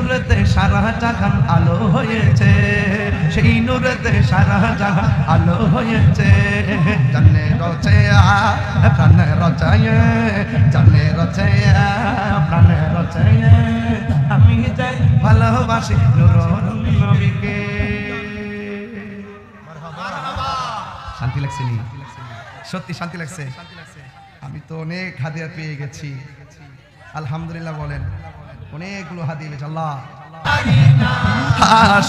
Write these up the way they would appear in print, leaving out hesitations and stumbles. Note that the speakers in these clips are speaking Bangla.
নূরেতে সারা জাহান আলো হয়েছে, সেই নূরেতে সারা জাহান আলো হয়েছে। জানে রচে প্রাণে রচায়, জানে রচে প্রাণে রচায়, আমি যাই ভালোবাসি নূর নবীকে। শান্তি লাগছে নি? সত্যি শান্তি লাগছে। আমি তো অনেক হাদিয়া পেয়ে গেছি, আলহামদুলিল্লাহ বলেন। অনেকগুলো হাদিয়া পেয়েছি। আল্লাহ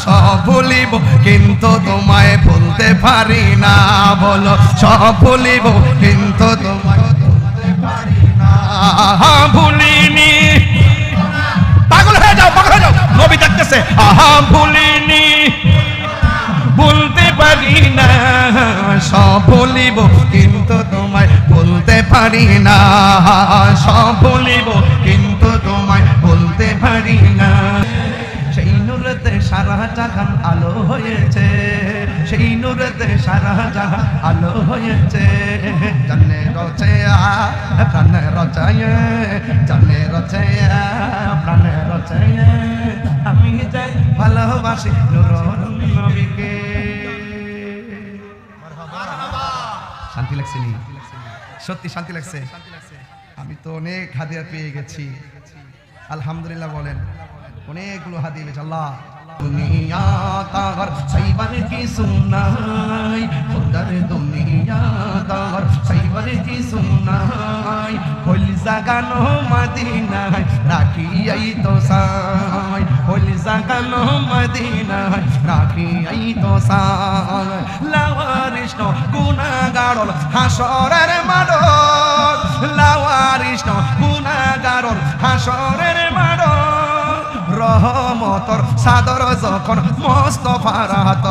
সব ভুলিব কিন্তু তোমায় ভুলতে পারি না, বলো সব ভুলিব কিন্তু তোমায় ভুলতে পারি না। ভুলিনি, পাগল হয়ে যাও, পাগল হয়ে যাও, নবী ডাকতেছে। ভুলিনি, ভুলতে পারি না, সব ভুলিব কিন্তু তোমায় ভুলতে পারি না, সব ভুলিব কিন্তু তোমায় ভুলতে পারি না। সেই নূরেতে সারা জাহান আলো হয়েছে, সেই নূরেতে সারা জাহান আলো হয়েছে। জানে রচে প্রাণে রচায়, জানে রচে প্রাণে রচায়, আমি যাই ভালোবাসি নূর নবীকে। শান্তি লাগছে নি? সত্যি শান্তি লাগছে। আমি তো অনেক হাদিয়া পেয়ে গেছি, আলহামদুলিল্লাহ বলেন। অনেকগুলো হাদিয়া পেয়েছি। আল্লাহ দুনিয়া তার সাইবার কি সুনাই, খোদার দুনিয়া তার সাইবার কি সুনাই, হলি জাগানো মদিনায় রাখিয়াই তো সাই, হলি জাগানো মদিনায় রাখিয়াই তো সাই। লাওয়ারিশ গুনাহগার হাসরের মাঠ, লাওয়ারিশ গুনাহগার হাসরের মাঠ, রহমতর সাদর যখন মুস্তাফার হাত,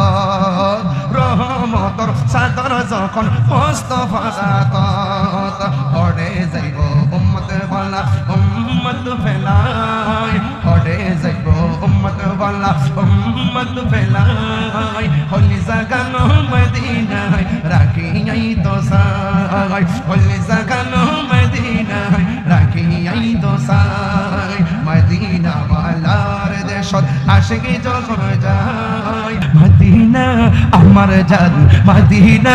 রহমতর সাদর যখন মুস্তাফার হাত, ওড়ে যাইব উম্মত বলা উম্মত ফেলাই, ওড়ে যাইব উম্মত বলা উম্মত ফেলাই, হলি জাগানো মদিনায় রাখিয়াই তো সাই, হলি জাগানো মদিনায় রাখিয়াই তো সাই। মদিনা ওয়ালার দেশত আশিকি যখন যায়, মদিনা আমার জান, মদিনা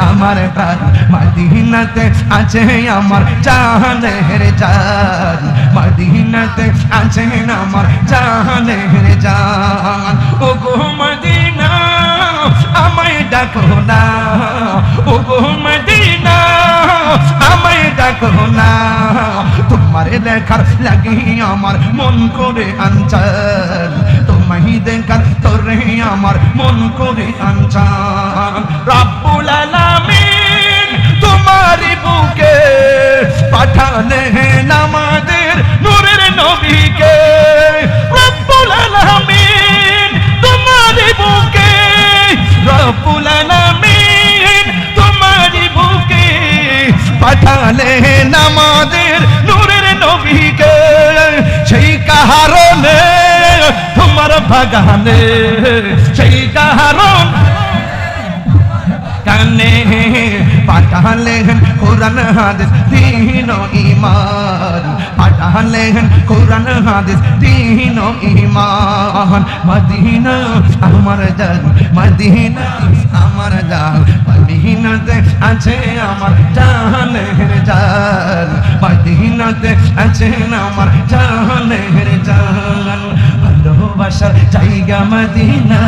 আমার প্রাণ, মদিনাতে আছে আমার জানের জান, মদিনাতে আছে আমার জানের জান। ও গো মদিনা আমায় ডাকো না, ও গো মদিনা আমায় ডাকো না, তোমার দেখার লাগি আমার মন করে আনচান, তোমায় দেখার তোরে আমার মন করে আনচান। রব্বুল আলামিন তোমার বুকে পাঠালেন আমাদের নূরের নবীকে, রব্বুল আলামিন তোমার বুকে, রব্বুল আলামিন তোমার বুকে পাঠালেন আমাদের নূরের নবীকে। সেই কারণে তোমার বাগানে, সেই কারণ কানে পাঠালেন কোরআন হাদিস দ্বীন ও ঈমান, পাঠালেন কোরআন হাদিস দ্বীন ও ঈমান। মদিনা আমার জান, মদিনা আমার জান, মদিনাতে আছে আমার জানের জান, মদিনাতে আছে আমার জানের জান। ভালোবাসার জায়গা মদিনা,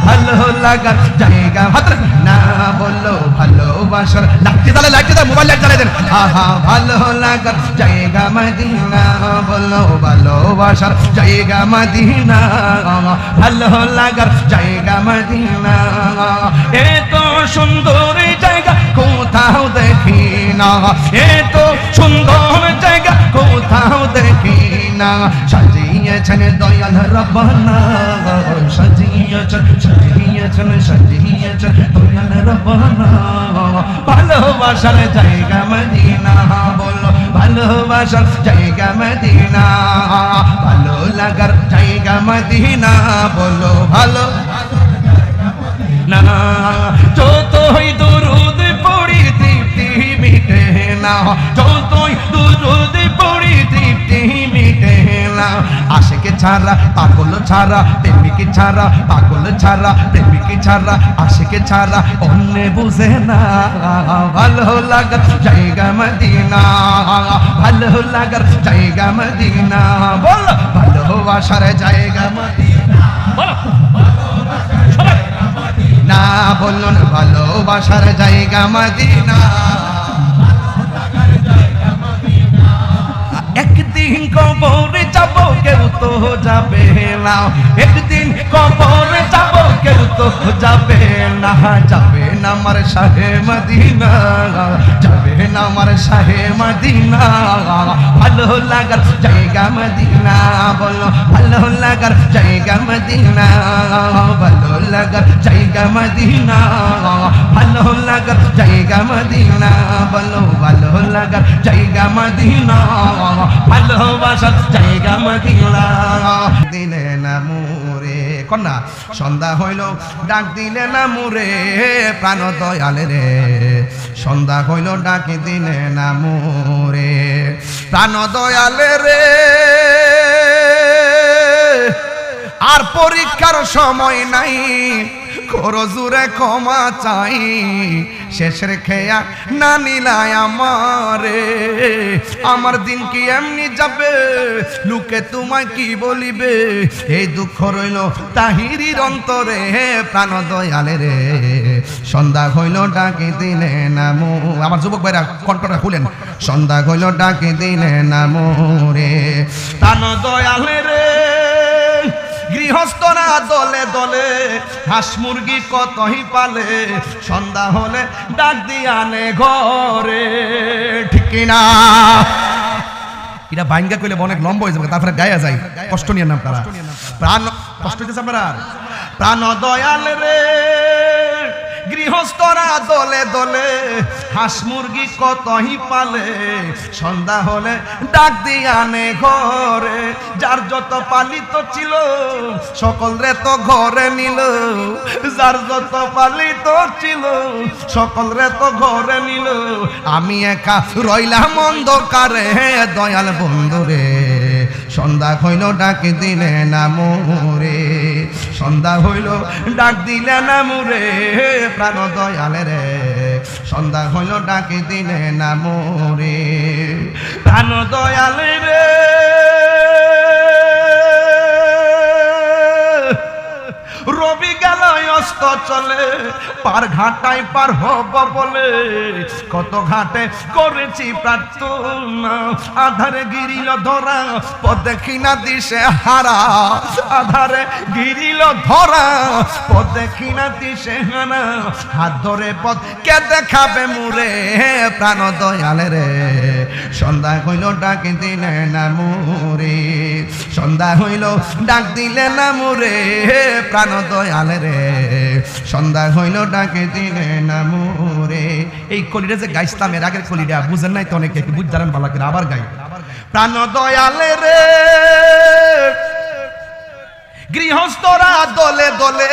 ভালো লাগার জায়গা হাত না বললো, ভালোবাসার লাগতে তাহলে লাগতে তাহলে মোবাইল লাইট জ্বালিয়ে দেন। আহা ভালো লাগার জায়গা মদিনা, বললো ভালোবাসার জায়গা মদিনা, ভালো লাগার জায়গা মদিনা। এত সুন্দর জায়গা কোথাও দেখি না, এত সুন্দর জায়গা কোথাও দেখি না। সাজিয়েছেন দয়াল রব্বানা, সাজিয়েছেন সাজিয়েছেন সাজিয়েছেন দয়াল রব্বানা। ভালোবাসার জায়গা মদিনা, বলো ভালোবাসার জায়গা মদিনা, ভালো লাগার জায়গা মদিনা, বলো ভালো না। যতই দুরুদ পড়ি তৃপ্তি মিটে না, যতই দুরুদ পড়ি তৃপ্তি মিটে না। আশিক ছাড়া পাগল ছাড়া প্রেমিক ছাড়া পাগল ছাড়া প্রেমিক ছাড়া আশিক ছাড়া অন্য বুঝে না ভালো লাগার জায়গা মদিনা ভালো লাগার জায়গা মদিনা বল ভালোবাসার জায়গা মদিনা না বলুন ভালোবাসার জায়গা মদিনা একদিন কবরে যাব কেউ তো যাবে না একদিন কবরে যাব কেউ তো যাবে না যাবে না আমার শাহে মদিনা যাবে না আমার শাহে মদিনা ভালো লাগার জায়গা মদিনা বলো ভালো লাগার জায়গা মদিনা ভালো লাগার জায়গা মদিনা ভালো লাগার জায়গা মদিনা বলো ভালো লাগার জায়গা মদিনা ভালোবাসার জায়গা মদিনা দিলে না মুরে কন্যা সন্ধ্যা হইল ডাক দিলে না মুরে প্রাণ দয়ালে রে সন্ধ্যা হইল ডাক দিলে না মুরে প্রাণ দয়ালে রে আর পরীক্ষার সময় নাই করো জুরে ক্ষমা চাই শেষের খেয়া না নিলায় আমারে আমার দিন কি এমনি যাবে লোকে তোমায় কি বলিবে এই দুঃখ রইল তাহিরির অন্তরে প্রাণ দয়ালে রে সন্ধ্যা হইল ডাকে দিলে না আমার যুবক ভাইরা কণ্ঠটা খুলেন সন্ধ্যা হইল ডাকে দিলে না মোরে প্রাণ দয়ালে রে গৃহস্থরা দলে দলে হাঁস মুরগি কতই পালে সন্ধ্যা হলে ডাক দিয়ে আনে ঘরে ঠিক কিনা এটা বাইঙ্গা কইলে অনেক লম্বা হয়ে যাবে তারপরে গায়া যায় কষ্ট নিয়ে নাম তারা প্রাণ কষ্ট হইতেছে আপনারা প্রাণ দয়াল রে গৃহস্থরা দলে দলে হাঁস মুরগি কতই পালে সন্ধ্যা হলে ডাক দিয়ে আনে ঘরে যার যত পালিত ছিল সকল রে তো ঘরে নিল যার যত পালিত ছিল সকল রে তো ঘরে নিল আমি একা রইলাম অন্ধকারে দয়াল বন্ধু রে সন্ধ্যা হইল ডাক দিলে না মোরে সন্ধ্যা হইল ডাক দিলে না মোরে প্রাণ দয়ালে রে সন্ধ্যা হইল ডাক দিলে না মোরে প্রাণ দয়ালে রে রবি গেল অস্ত চলে পার ঘাটায় পার হব বলে কত ঘাটে করেছি প্রার্থনা আধারে গিরিল ধরা পথ দেখি না দিশে হারা আধারে গিরিল ধরা পথ দেখি না দিশে হারা হাত ধরে পথ কে দেখাবে মুরে প্রাণ দয়ালে রে সন্ধ্যা হইল ডাক দিলে না মুরে সন্ধ্যা হইল ডাক দিলে না মুরে প্রাণ দয়ালে রে সন্ধ্যা হইল ডাকে দিলে না মোরে এই কলিটা যে গাইছিলাম এর আগের কলিটা বুঝেন নাই তো অনেকে একটু বুঝ জানেন ভালো করে আবার গাই প্রাণ দয়ালে রে গৃহস্থরা দলে দলে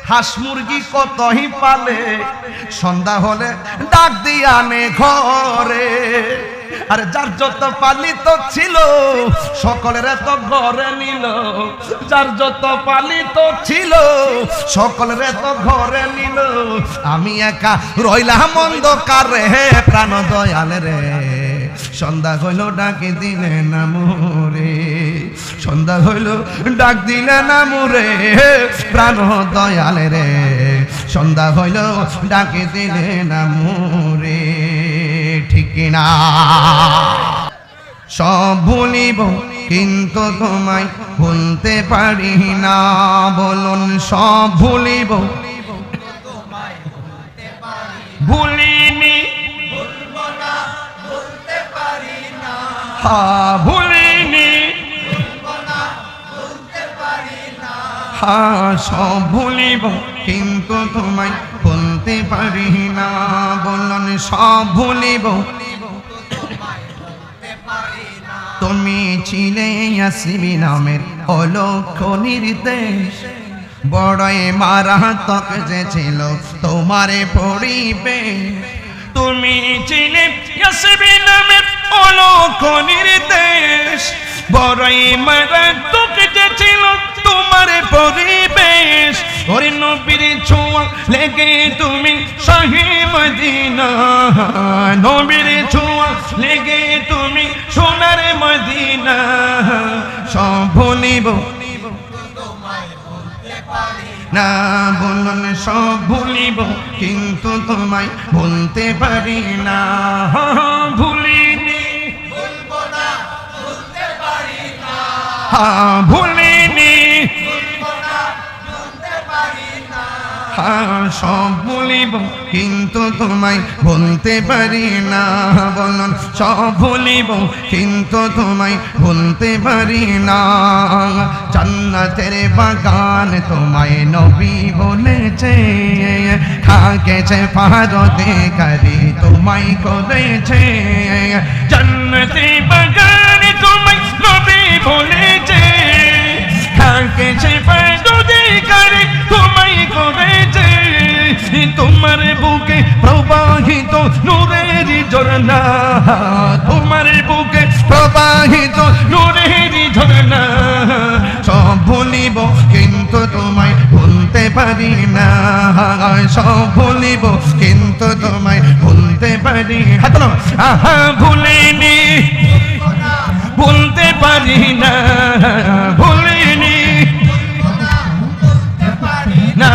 হাঁস মুরগি কতই পালে সন্ধ্যা হলে ডাক দিয়ে আনে ঘরে আরে যার যত পালিত ছিল সকলের তো ঘরে নিল যার যত পালিত ছিল সকলের তো ঘরে নিল আমি একা রইলাম অন্ধকারে প্রাণ দয়ালে রে সন্ধ্যা হইল ডাকে দিলে না মোরে সন্ধ্যা হইল ডাক দিলে না মোরে প্রাণ দয়ালে রে সন্ধ্যা হইল ডাকে দিলে না মোরে ঠিক না সব ভুলিব কিন্তু তোমায় ভুলতে পারি না বলুন সব ভুলিব ভুলিনি ভুলিনি সব ভুলিব কিন্তু তোমায় ভুলতে পারি না বলুন সব ভুলিব তুমি ছিলে ইয়াসমিন নামের অলক্ষ নির্দেশ বড়ই মারাত্মক যে ছিল তোমারে পড়িবে তুমি ছিলে ইয়াসমিন নামের অলক্ষ নির্দেশ বড়ই মারাত্মক ছিল তোমার পরিবেশ, ওরে নবীর ছোঁয়া লেগে তুমি শাহে মদিনা, নবীর ছোঁয়া লেগে তুমি সোনার মদিনা। সব ভুলিব না, বলুন সব ভুলিব কিন্তু তোমায় ভুলতে পারি না। ভুলিনি, ভুলবো না, ভুলতে পারি না। ভুলিনি, ভুলবো না, ভুলতে পারি না। সব ভুলিব কিন্তু তোমায় ভুলতে পারি না। বলুন সব ভুলিব কিন্তু তোমায় ভুলতে পারি না। জান্নাতের বাগান তোমায় নবী বলেছে, খাকেছে ফারতে কারি তোমায় করেছে। জান্নাতের বাগান তোমায় নবী বলেছে, খাকেছে ফারতে কারি তোমায় করেছে। তোমার বুকে প্রবাহিত নূরের ঝরনা, তোমার বুকে প্রবাহিত নূরের ঝরনা। সব ভুলিব কিন্তু তোমায় ভুলতে পারি না। সব ভুলিব কিন্তু তোমায় ভুলতে পারি। হাত না, ভুলিনি, ভুলতে পারি না। ভুলিনি না,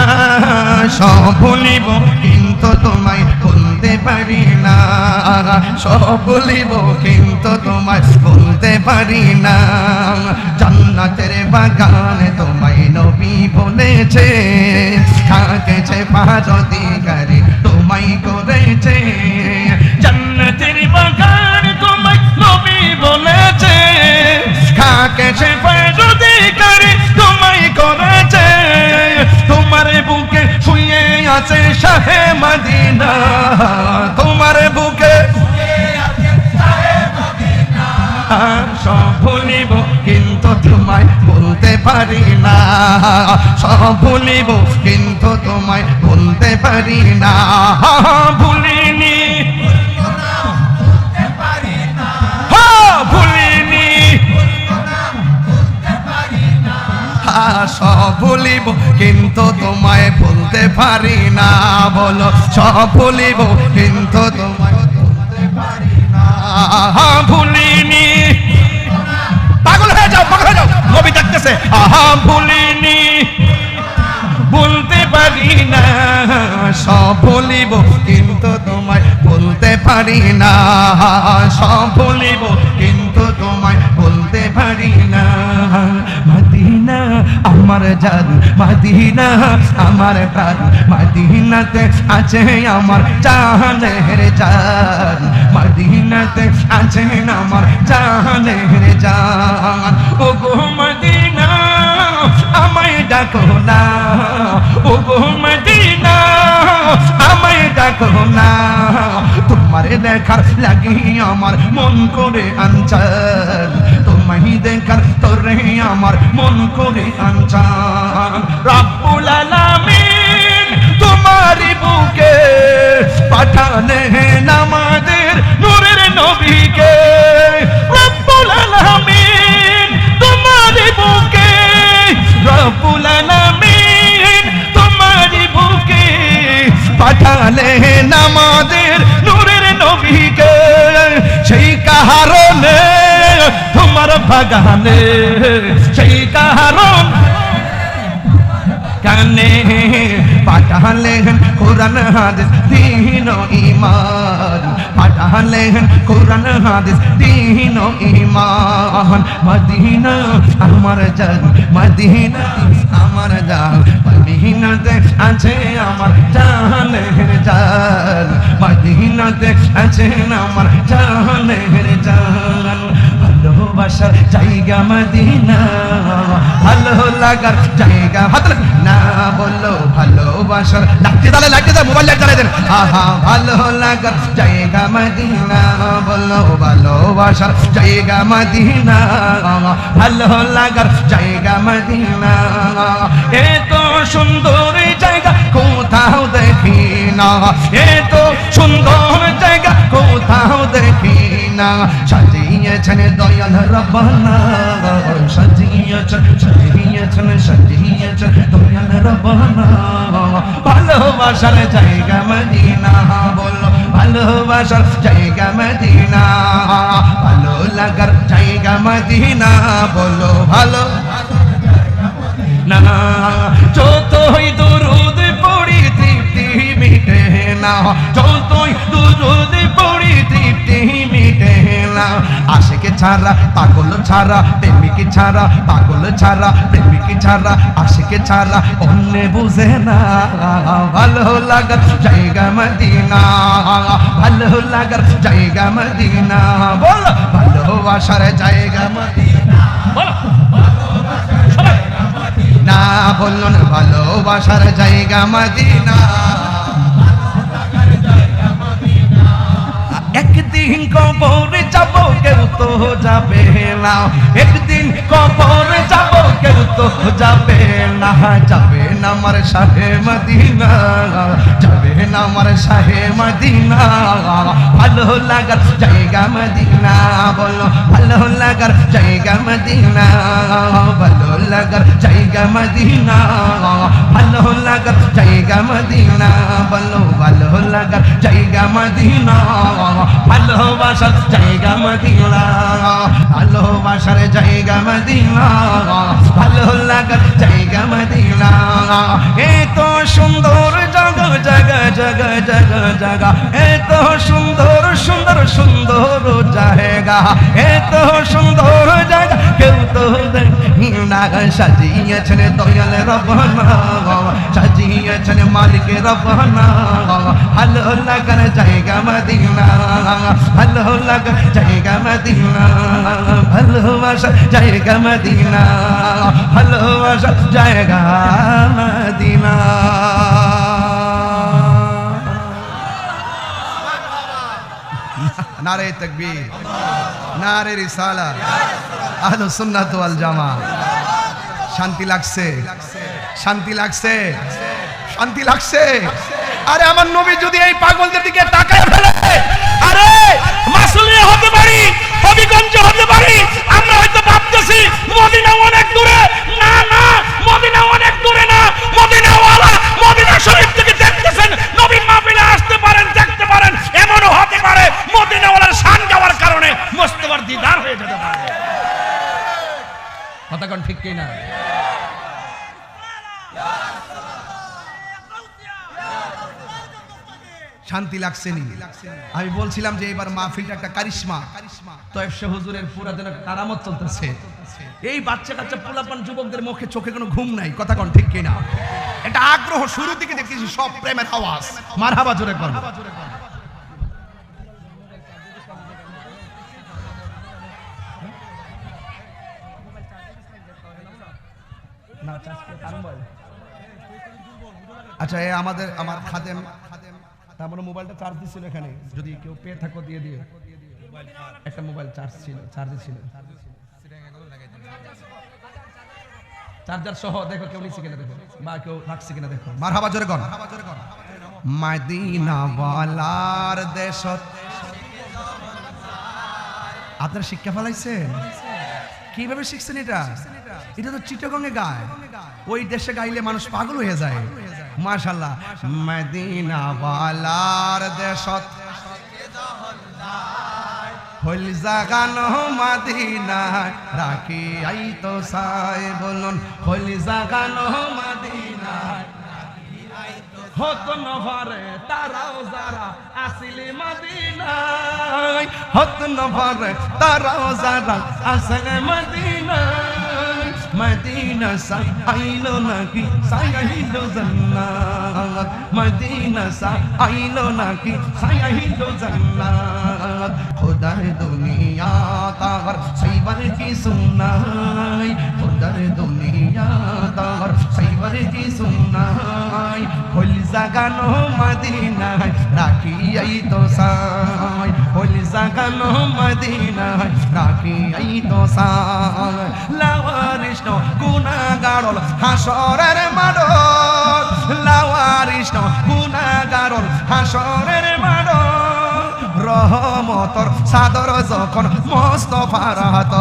সব ভুলিব কিন্তু তোমায় ভুলতে পারি না। সব ভুলিব কিন্তু তোমায় ভুলতে পারি না। জান্নাতের বাগান তোমায় নবী বলেছে, খাকেছে ফারতে কারি তোমায় করেছে। জান্নাতের বাগান তোমায় নবী বলেছে, খাকেছে ফারতে কারি তোমায় করেছে। তোমার বুকে শুয়ে আছে শাহে মদিনা, তোমার বুকে সব ভুলিব কিন্তু তোমায় বলতে পারি না। সব ভুলিব কিন্তু তোমায় বলতে পারি না। ভুলিনি, ভুলিনি, সব ভুলিব কিন্তু তোমায় ভুলতে পারি না। বলো সব ভুলিব কিন্তু তোমায় ভুলতে পারি না। ভুলিনি, পাগল হয়ে যাও, পাগল হয়ে যাও, নবী ডাকতেছে। ভুলিনি, বলতে পারি না। সব ভুলিব কিন্তু তোমায় বলতে পারি না। সব ভুলিব কিন্তু তোমায় বলতে পারি না। মদিনা আমার জান, মদিনা আমার প্রাণ, মদিনাতে আছে আমার জানের জান, মদিনাতে আছে আমার জানের জান। ও গো মদিনা আমায় ডাকো না, ও গো মদিনা আমায় ডাকো না। তোমার দেখার লাগি আমার মন করে আনচান, তোমায় দেখার তোরে আমার মন করে আনচান। রব্বুল আলামিন তোমার বুকে পাঠালেন আমাদের নূরের নবীকে। রব্বুল আলামিন তোমার বুকে, রব্বুল আলামিন তোমার বুকে পাঠালেন আমাদের নূরের নবীকে। সেই কারণে তোমার বাগানে, সেই কারণ কানে পাঠালেন কোরআন হাদিস দীন ও ঈমান, পাঠালেন কোরআন হাদিস দীন ও ঈমান। মদিনা আমার জান, মদিনা আমার জান, মদিনাতে আছে আমার জানের জান, মদিনাতে আছে আমার জানের জান। ভালোবাসার জায়গা মদিনা, ভালো লাগার জায়গা। হাত না বললো ভালোবাসার, লাগতে তাহলে লাগতে তাহলে মোবাইল লাইট জ্বালাই দেন। ভালো লাগার জায়গা মদিনা, বললো ভালোবাসার জায়গা মদিনা, ভালো লাগার জায়গা মদিনা। এত সুন্দর জায়গা কোথাও দেখি না, এত সুন্দর জায়গা কোথাও দেখি না। সাজিয়েছেন দয়াল রব্বানা, সাজিয়েছেন সাজিয়েছেন সাজিয়েছেন দয়াল রব্বানা ভালোবাসার জায়গা মদিনা বলো ভালোবাসার জায়গা মদিনা ভালো লাগার জায়গা মদিনা বলো ভালো না যতই দুরুদ পড়ি তৃপ্তি মিটে না যতই দুরুদ পড়ি তৃপ্তি মিটে না আশিকে ছাড়া পাগল ছাড়া প্রেমিক ছাড়া পাগল ছাড়া প্রেমিক ছাড়া আশিকে ছাড়া অন্য বুঝে না ভালো লাগার জায়গা মদিনা ভালো লাগার জায়গা মদিনা বলো ভালোবাসার জায়গা মদিনা বলো না বলুন ভালোবাসার জায়গা মদিনা একদিন কবরে যাব কেউ তো যাবে না একদিন কবরে যাব কেউ তো যাবে না যাবে না আমার শাহে মদিনা যাবে না আমার শাহে মদিনা ভালো লাগার জায়গা মদিনা বলো ভালো লাগার জায়গা মদিনা ভালো লাগার জায়গা মদিনা ভালো লাগার জায়গা মদিনা বলো ভালো লাগার জায়গা মদিনা ভালোবাসার জায়গা মদিনা ভালোবাসার জায়গা মদিনা ভালো লাগার জায়গা মদিনা এত সুন্দর জায়গা জায়গা জায়গা জায়গা জায়গা এত সুন্দর সুন্দর সুন্দর জায়গা এত সুন্দর জায়গা কেউ তো না সাজিয়েছেন দয়াল রব্বানা সাজিয়েছেন মালিক রব্বানা ভালো লাগার জায়গা মদিনা ভালো লাগার জায়গা মদিনা ভালোবাসার জায়গা মদিনা ভালোবাসার জায়গা মদিনা নারে তাকবীর নারে রিসালাত আহলুস সুন্নাত ওয়াল জামাত শান্তি লাগছে শান্তি লাগছে শান্তি লাগছে আরে আমার নবী যদি এই পাগলদের দিকে তাকায় ফেলে আরে মাসুলিয়া হতে পারি হবিগঞ্জ হতে পারি আমরা হয়তো ভাবতেছি মদিনা অনেক দূরে না না মদিনা অনেক দূরে না মদিনা ওয়ালা মদিনা শরীফ থেকে দেখতেছেন নবী মাহফিলে আসতে পারেন দেখতে পারেন এমনও হতে পারে মদিনা ওয়ালার শান গাওয়ার কারণে মুস্তাফার দিদার হয়ে যেতে পারে কথা কোন ঠিক কি না শান্তি লাগছে নি আমি বলছিলাম যে এবার মাহফিলটা একটা কারিশমা তয়েব শাহ হুজুরের পুরা যেন কারামত চলতেছে এই বাচ্চা কাচ্চা পোলাপান যুবকদের মুখে চোখে কোনো ঘুম নাই কথা কোন ঠিক কিনা এটা আগ্রহ শুরু থেকে দেখতেছি সব প্রেমের আওয়াজ মারহাবা জোরে কর না চাচকে কারণ বল আচ্ছা এই আমার খাদেম তারপরে মোবাইলটা চার্জ দিছিল এখানে যদি কেউ পেয়ে থাকো দিয়ে দিও একটা মোবাইল চার্জে ছিল চার্জার সহ দেখো কেউ নিচ্ছে কিনা দেখো বা কেউ রাখছে কিনা দেখো মারহাবা জোরে কর মদিনা ওয়ালার দেশত আপনারা শিক্ষা ফলাইছেন কিভাবে শিখছেন এটা তো চিটাগংয়ে গায় ওই দেশে গাইলে মানুষ পাগল হয়ে যায় মাশাআল্লাহ মদিনা ওয়ালার দেশত হল জাগানো মদিনা রাখি আই তো সাই বলুন হল জাগানো মদিনা হত নভরে তারাও যারা আসিলি মদিনায় হত নভরে তারাও যারা আসলে মদিনায় মদিনা সা আইলো নাকি সাইলো জান্নাত মদিনা সা আইলো নাকি সাইলো জান্নাত খোদার দুনিয়া তার সাইবার কি সুন্নাই খোদার দুনিয়া তার সাইবার কি সুন্নাই হল জাগানো মদিনায় রাখি আই তো সাই হল জাগানো মদিনায় রাখি আই তো সাই লাওয়ারিশ গুনাহগারল হাসরের মাঠ লাওয়ারিশ গুনাহগারল হাসরের মাঠ রহমতর সাদর যখন মুস্তাফার হাত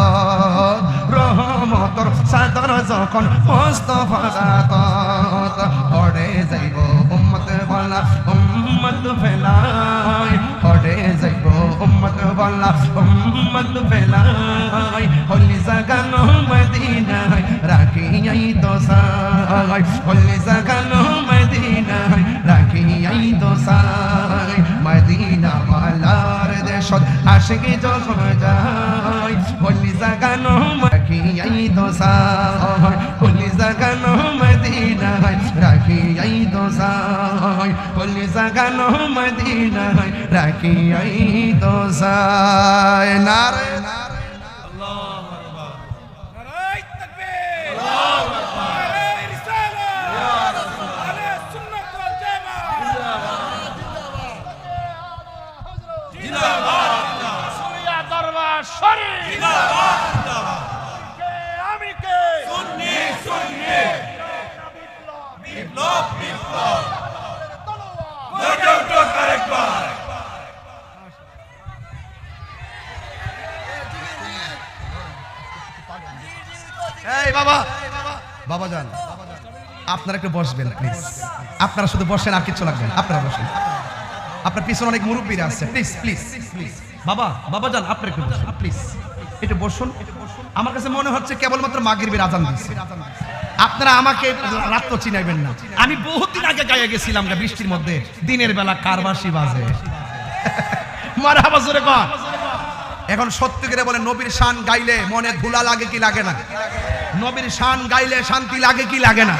রহমতর সাদর ধর যখন মুস্তাফা গাতত ওরে যাইব উম্মত বলা উম্মত ফেলাই ওরে যাইব উম্মত বলা উম্মত ফেলাই হলি জাগানো মদিনায় রাখিয়াই তো সাই হলি জাগানো মদিনায় রাখিয়াই তো সাই মদিনা ওয়ালার দেশত আশিকি যখন যায় হলি জাগানো রাখিয়াই তো সাই হলি জাগানো মদিনায় রাখিয়াই তো সাই হলি জাগানো মদিনায় রাখিয়াই তো সাই নারে বাবা যান আপনারা একটু বসবেন প্লিজ আপনারা শুধু বসেন আর কিছু লাগবে না আপনারা বসেন আপনার পিছনে অনেক মুরব্বীরা আছে প্লিজ প্লিজ প্লিজ বাবা যান আপনারা একটু বসুন প্লিজ একটু বসুন আমার কাছে মনে হচ্ছে কেবলমাত্র মাগরিবের আজান দিচ্ছে আপনারা আমাকে রাত তো চিনাইবেন না আমি বহুত দিন আগে গায়ে গেছিলাম বৃষ্টির মধ্যে দিনের বেলা কারবাসি বাজে মারহাবা জোরে কর এখন সত্যি করে বলে নবীর শান গাইলে মনে ধুলা লাগে কি লাগে না নবীর শান গাইলে শান্তি লাগে কি লাগে না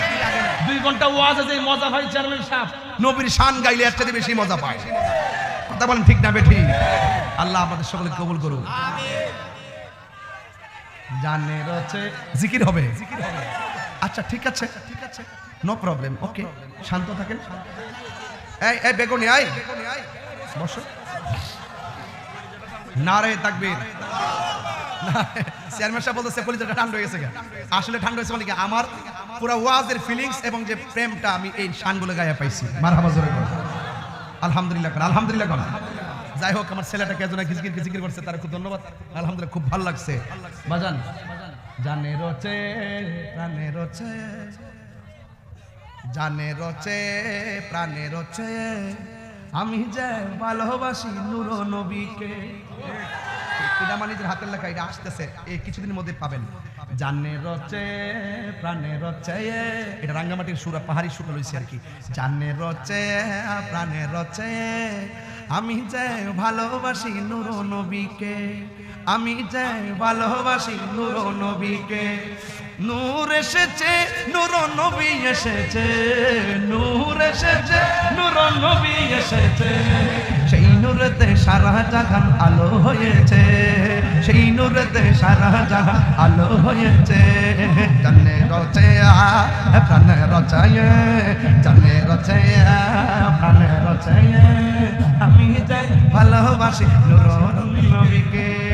2 ঘন্টা ওয়াজে যে মজা হয় চেয়ারম্যান সাহেব নবীর শান গাইলে এর চেয়ে বেশি মজা পায় কথা বলেন ঠিক না বেঠিক আল্লাহ আমাদের সকলকে কবুল করুন আমিন জানে রচে জিকির হবে আচ্ছা ঠিক আছে নো প্রবলেম ওকে শান্ত থাকেন এই বেগুনি আই বসো নারে তাকবীর চেয়ারম্যান সাহেব বলতেছে কলিজাটা ঠান্ডা হয়ে গেছে আসলে ঠান্ডা হয়েছে মানে কি আমার পুরো ওয়াজের ফিলিংস এবং যে প্রেমটা আমি এই শানগুলো গায়ে পাইছি মারহাবা জোরে বল আলহামদুলিল্লাহ আলহামদুলিল্লাহ যাই হোক আমার ছেলেটাকে একজন জিকির করছে তার খুব ধন্যবাদ আলহামদুলিল্লাহ খুব ভালো লাগছে বাজান জানে রচে প্রাণে রচে জানে রচে প্রাণে রচে আমি যে ভালোবাসি নূর নবীকে এটা মানে নিজের হাতের লেখা এটা আসতেছে এই কিছুদিনের মধ্যে পাবেন জানে রচে প্রাণে রচে এটা রাঙ্গামাটির সুরা পাহাড়ি সুরা লইছে আর কি জানে রচে প্রাণে রচে আমি যে ভালোবাসি নূর নবীকে আমি যে ভালোবাসি নূর নবীকে নূর এসেছে নূর নবী এসেছে নূর এসেছে নূর নবী এসেছে সেই নূরেতে সারা জাহান আলো হয়েছে সেই নূরেতে সারা জাহান আলো হয়েছে জানে রচে প্রাণে রচায় জানে রচে প্রাণে রচায় আমি যাই ভালোবাসি নূর নবীকে